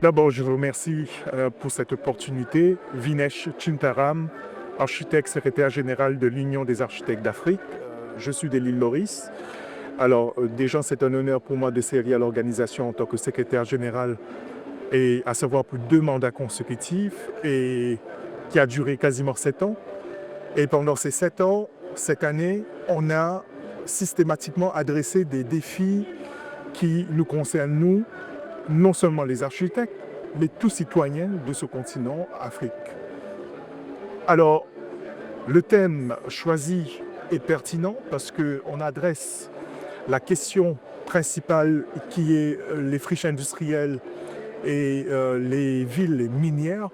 D'abord, je vous remercie pour cette opportunité. Vinesh Chintaram, architecte secrétaire général de l'Union des architectes d'Afrique. Je suis de l'île Maurice. Alors, déjà, c'est un honneur pour moi de servir à l'organisation en tant que secrétaire général, et à savoir pour 2 mandats consécutifs, et qui a duré quasiment 7 ans. Et pendant ces 7 ans, cette année, on a systématiquement adressé des défis qui nous concernent, nous, non seulement les architectes, mais tous citoyens de ce continent, Afrique. Alors, le thème choisi est pertinent parce qu'on adresse la question principale qui est les friches industrielles et les villes minières.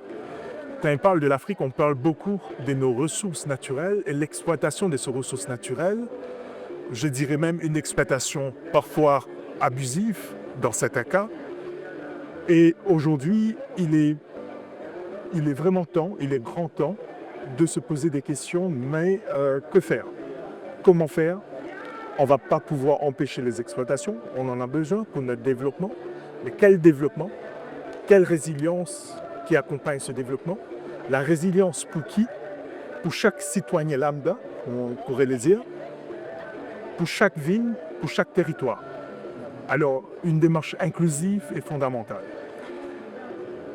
Quand on parle de l'Afrique, on parle beaucoup de nos ressources naturelles et l'exploitation de ces ressources naturelles. Je dirais même une exploitation parfois abusive dans certains cas. Et aujourd'hui, il est vraiment temps, il est grand temps de se poser des questions, mais que faire? Comment faire? On ne va pas pouvoir empêcher les exploitations, on en a besoin pour notre développement. Mais quel développement? Quelle résilience qui accompagne ce développement? La résilience pour qui? Pour chaque citoyen lambda, on pourrait le dire, pour chaque ville, pour chaque territoire. Alors, une démarche inclusive est fondamentale.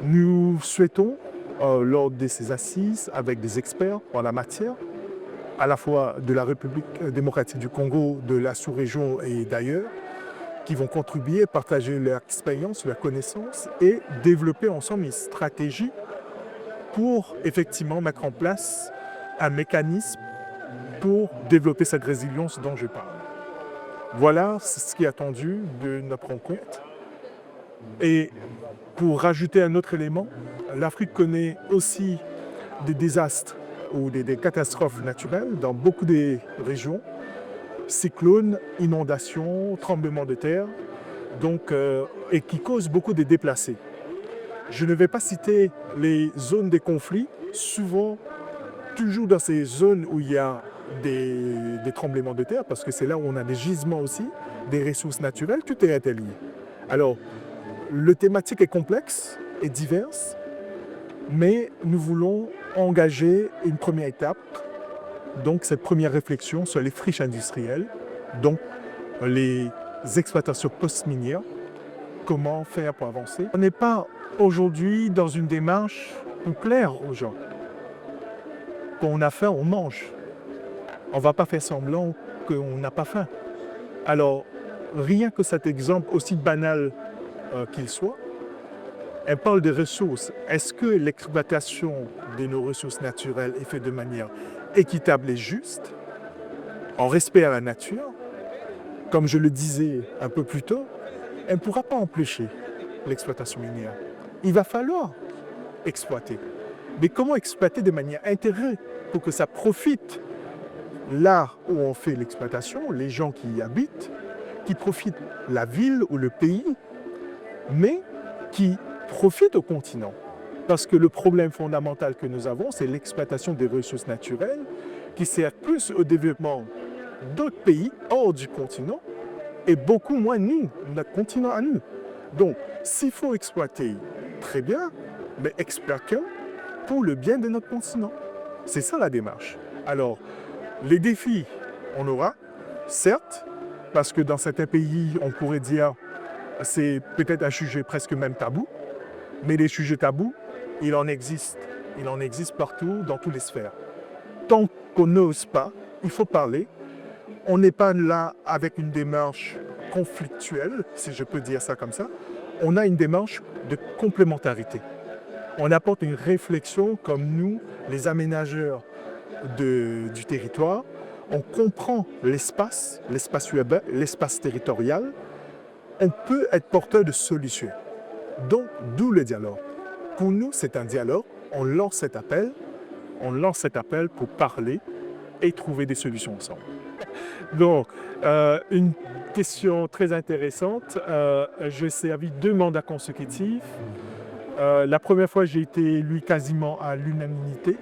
Nous souhaitons, lors de ces assises, avec des experts en la matière, à la fois de la République démocratique du Congo, de la sous-région et d'ailleurs, qui vont contribuer, partager leur expérience, leur connaissance et développer ensemble une stratégie pour effectivement mettre en place un mécanisme pour développer cette résilience dont je parle. Voilà ce qui est attendu de notre rencontre. Et pour rajouter un autre élément, l'Afrique connaît aussi des désastres ou des catastrophes naturelles dans beaucoup de régions, cyclones, inondations, tremblements de terre, et qui causent beaucoup de déplacés. Je ne vais pas citer les zones de conflit, souvent toujours dans ces zones où il y a des tremblements de terre, parce que c'est là où on a des gisements aussi, des ressources naturelles, tout est interlié. Alors, le thématique est complexe et diverse, mais nous voulons engager une première étape, donc cette première réflexion sur les friches industrielles, donc les exploitations post-minières, comment faire pour avancer. On n'est pas aujourd'hui dans une démarche pour plaire aux gens. Quand on a faim, on mange. On ne va pas faire semblant qu'on n'a pas faim. Alors, rien que cet exemple, aussi banal qu'il soit, elle parle de ressources. Est-ce que l'exploitation de nos ressources naturelles est faite de manière équitable et juste, en respect à la nature? Comme je le disais un peu plus tôt, elle ne pourra pas empêcher l'exploitation minière. Il va falloir exploiter. Mais comment exploiter de manière intégrée pour que ça profite là où on fait l'exploitation, les gens qui y habitent, qui profitent la ville ou le pays, mais qui profitent au continent. Parce que le problème fondamental que nous avons, c'est l'exploitation des ressources naturelles qui sert plus au développement d'autres pays hors du continent et beaucoup moins nous, notre continent à nous. Donc, s'il faut exploiter, très bien, mais exploitons pour le bien de notre continent. C'est ça la démarche. Alors, les défis, on aura, certes, parce que dans certains pays, on pourrait dire c'est peut-être un sujet presque même tabou, mais les sujets tabous, il en existe partout, dans toutes les sphères. Tant qu'on n'ose pas, il faut parler. On n'est pas là avec une démarche conflictuelle, si je peux dire ça comme ça. On a une démarche de complémentarité. On apporte une réflexion comme nous, les aménageurs du territoire. On comprend l'espace urbain, l'espace territorial. On peut être porteur de solutions. Donc, d'où le dialogue. Pour nous, c'est un dialogue. On lance cet appel pour parler et trouver des solutions ensemble. Donc, une question très intéressante. J'ai servi 2 mandats consécutifs. La première fois, j'ai été élu quasiment à l'unanimité.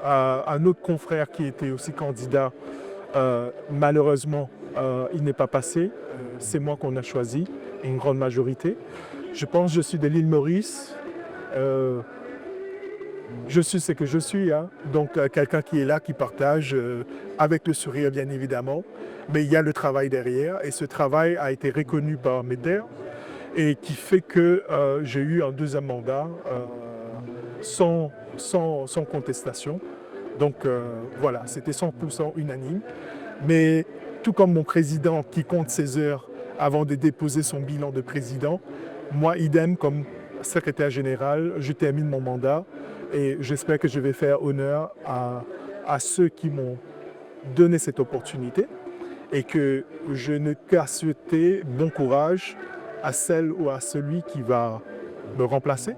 Un autre confrère qui était aussi candidat, malheureusement, il n'est pas passé. C'est moi qu'on a choisi. une grande majorité. Je pense que je suis de l'île Maurice. Je suis ce que je suis, hein. Donc quelqu'un qui est là, qui partage avec le sourire bien évidemment, mais il y a le travail derrière et ce travail a été reconnu par MEDER et qui fait que j'ai eu un deuxième mandat sans contestation. Donc voilà, c'était 100% unanime. Mais tout comme mon président qui compte ses heures avant de déposer son bilan de président, moi idem comme secrétaire général, je termine mon mandat et j'espère que je vais faire honneur à ceux qui m'ont donné cette opportunité et que je ne qu'à souhaiter bon courage à celle ou à celui qui va me remplacer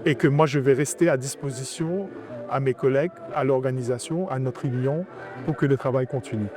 et que moi je vais rester à disposition à mes collègues, à l'organisation, à notre union pour que le travail continue.